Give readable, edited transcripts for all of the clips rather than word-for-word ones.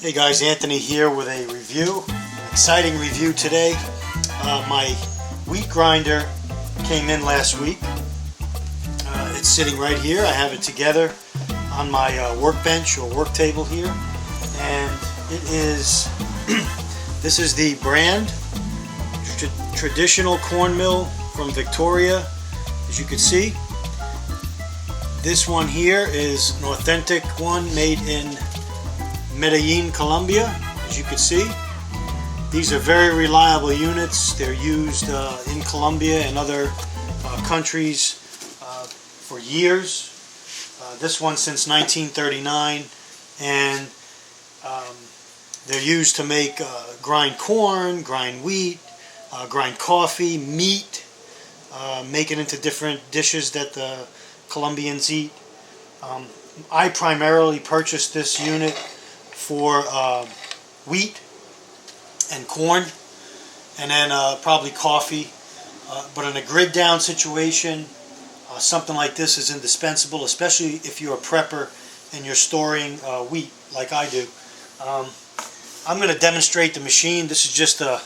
Hey guys, Anthony here with a review, an exciting review today. My wheat grinder came in last week. It's sitting right here. I have it together on my workbench or work table here, and it is this is the brand traditional corn mill from Victoria. As you can see, this one here is an authentic one made in Medellin, Colombia. As you can see, these are very reliable units. They're used in Colombia and other countries for years. This one since 1939, and they're used to make grind corn, grind wheat, grind coffee, meat, make it into different dishes that the Colombians eat. I primarily purchased this unit for wheat and corn, and then probably coffee. But in a grid down situation, something like this is indispensable, especially if you're a prepper and you're storing wheat like I do. I'm going to demonstrate the machine. This is just an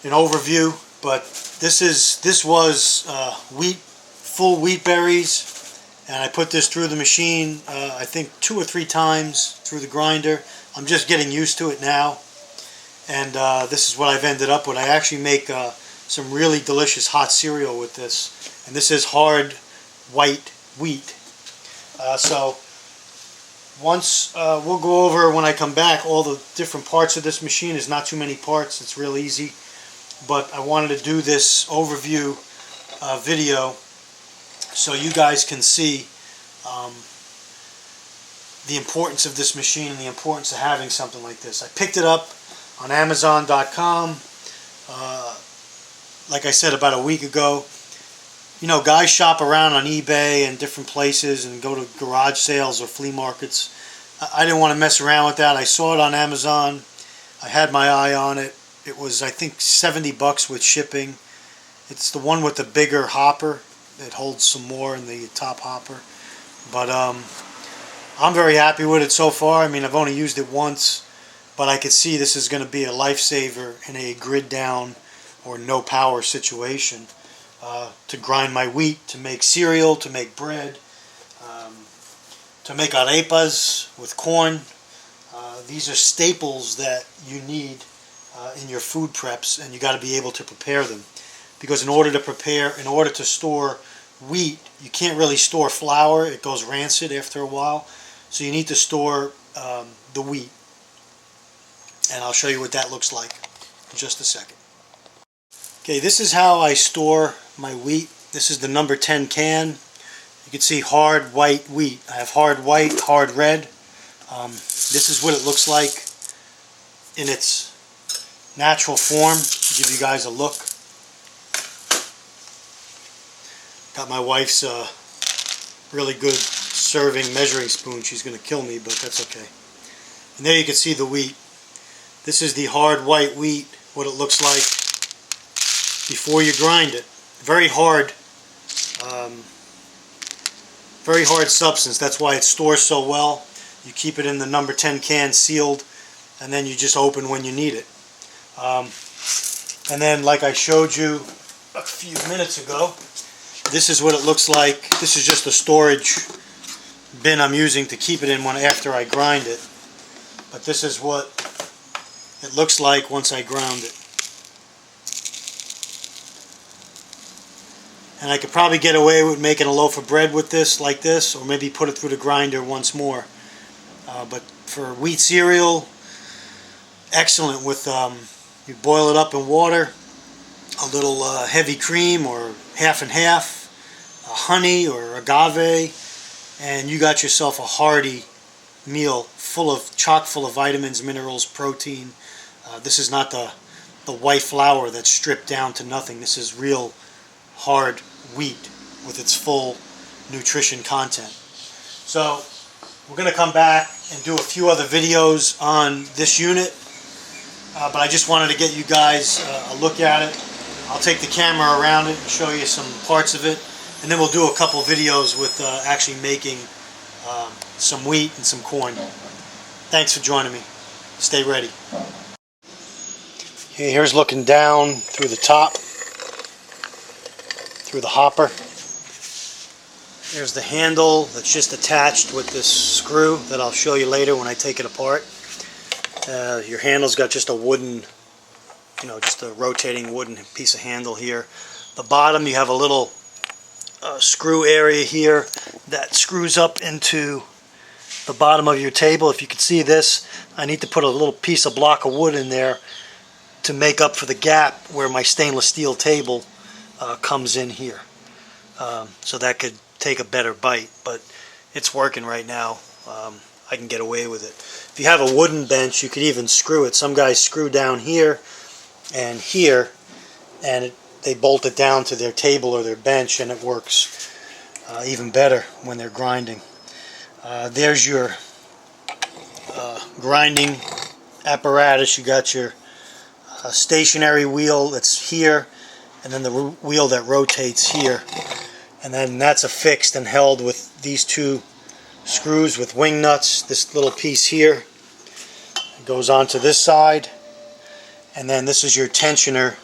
overview, but this was full wheat berries. And I put this through the machine, I think 2 or 3 times through the grinder. I'm just getting used to it now. And this is what I've ended up with. I actually make some really delicious hot cereal with this. And this is hard white wheat. So once we'll go over, when I come back, all the different parts of this machine. There's not too many parts. It's real easy. But I wanted to do this overview video so you guys can see the importance of this machine and the importance of having something like this. I picked it up on Amazon.com, like I said, about a week ago. You know, guys shop around on eBay and different places and go to garage sales or flea markets. I didn't want to mess around with that. I saw it on Amazon. I had my eye on it. It was, I think, $70 with shipping. It's the one with the bigger hopper. It holds some more in the top hopper, but I'm very happy with it so far. I mean, I've only used it once, but I could see this is going to be a lifesaver in a grid down or no power situation, to grind my wheat, to make cereal, to make bread, to make arepas with corn. These are staples that you need in your food preps, and you got to be able to prepare them. Because in order to store wheat, you can't really store flour. It goes rancid after a while. So you need to store the wheat. And I'll show you what that looks like in just a second. Okay, this is how I store my wheat. This is the number 10 can. You can see hard white wheat. I have hard white, hard red. This is what it looks like in its natural form. I'll give you guys a look. Got my wife's really good serving measuring spoon. She's going to kill me, but that's okay. And there you can see the wheat. This is the hard white wheat, what it looks like before you grind it. Very hard substance. That's why it stores so well. You keep it in the number 10 can sealed, and then you just open when you need it. And then, like I showed you a few minutes ago, this is what it looks like. This is just a storage bin I'm using to keep it in after I grind it. But this is what it looks like once I ground it. And I could probably get away with making a loaf of bread with this, like this, or maybe put it through the grinder once more. But for wheat cereal, excellent with, you boil it up in water, a little heavy cream or half and half, honey or agave, and you got yourself a hearty meal chock full of vitamins, minerals, protein. This is not the white flour that's stripped down to nothing. This is real hard wheat with its full nutrition content. So we're going to come back and do a few other videos on this unit, but I just wanted to get you guys a look at it. I'll take the camera around it and show you some parts of it, and then we'll do a couple videos with actually making some wheat and some corn. Thanks for joining me. Stay ready. Okay, here's looking down through the top, through the hopper. There's the handle that's just attached with this screw that I'll show you later when I take it apart. Your handle's got just a wooden, just a rotating wooden piece of handle here. The bottom, you have a little screw area here that screws up into the bottom of your table. If you can see this, I need to put a little piece of block of wood in there to make up for the gap where my stainless steel table comes in here. So that could take a better bite, but it's working right now. I can get away with it. If you have a wooden bench, you could even screw it. Some guys screw down here, and they bolt it down to their table or their bench, and it works even better when they're grinding. There's your grinding apparatus. You got your stationary wheel that's here, and then the wheel that rotates here, and then that's affixed and held with these two screws with wing nuts. This little piece here goes onto this side, and then this is your tensioner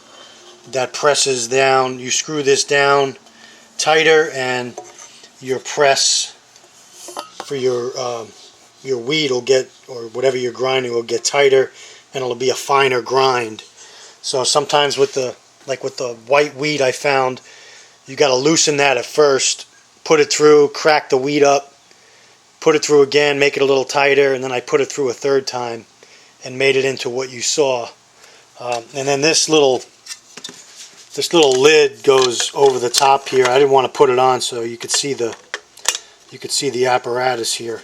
that presses down. You screw this down tighter, and your press for your wheat will get, or whatever you're grinding will get tighter, and it'll be a finer grind. So sometimes with the white wheat, I found you got to loosen that at first, put it through, crack the wheat up, put it through again, make it a little tighter, and then I put it through a third time and made it into what you saw. And then this little lid goes over the top here. I didn't want to put it on so you could see the apparatus here.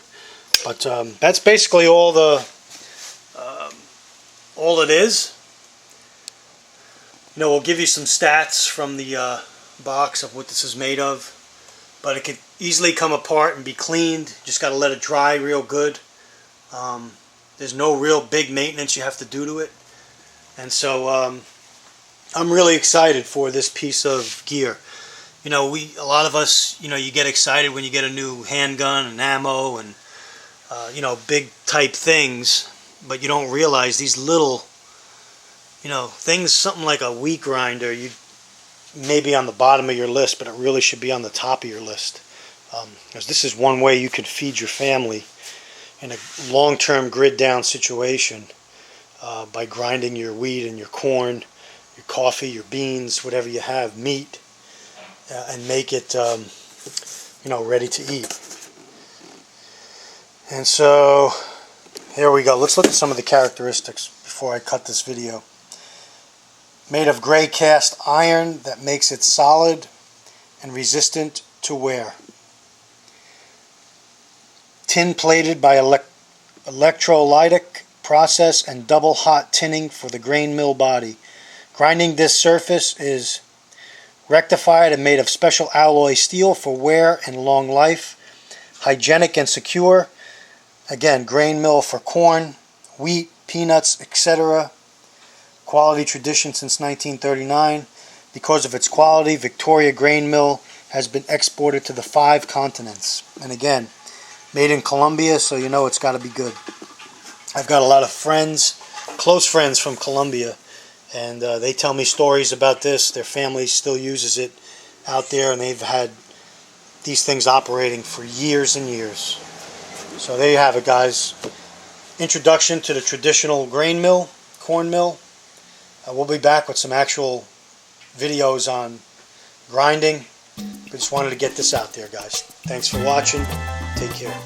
But that's basically all it is. We'll give you some stats from the box of what this is made of. But it could easily come apart and be cleaned. Just got to let it dry real good. There's no real big maintenance you have to do to it. And so I'm really excited for this piece of gear. A lot of us, you get excited when you get a new handgun and ammo and big type things, but you don't realize these little, things, something like a wheat grinder, you may be on the bottom of your list, but it really should be on the top of your list. Because this is one way you could feed your family in a long-term grid-down situation by grinding your wheat and your corn, your coffee, your beans, whatever you have, meat, and make it, ready to eat. And so, here we go. Let's look at some of the characteristics before I cut this video. Made of gray cast iron that makes it solid and resistant to wear. Tin plated by electrolytic process and double hot tinning for the grain mill body. Grinding disc surface is rectified and made of special alloy steel for wear and long life. Hygienic and secure. Again, grain mill for corn, wheat, peanuts, etc. Quality tradition since 1939. Because of its quality, Victoria Grain Mill has been exported to the 5 continents. And again, made in Colombia, so you know it's got to be good. I've got a lot of friends, close friends from Colombia, and they tell me stories about this. Their family still uses it out there, and they've had these things operating for years and years. So there you have it, guys. Introduction to the traditional grain mill, corn mill. We'll be back with some actual videos on grinding. I just wanted to get this out there, guys. Thanks for watching. Take care.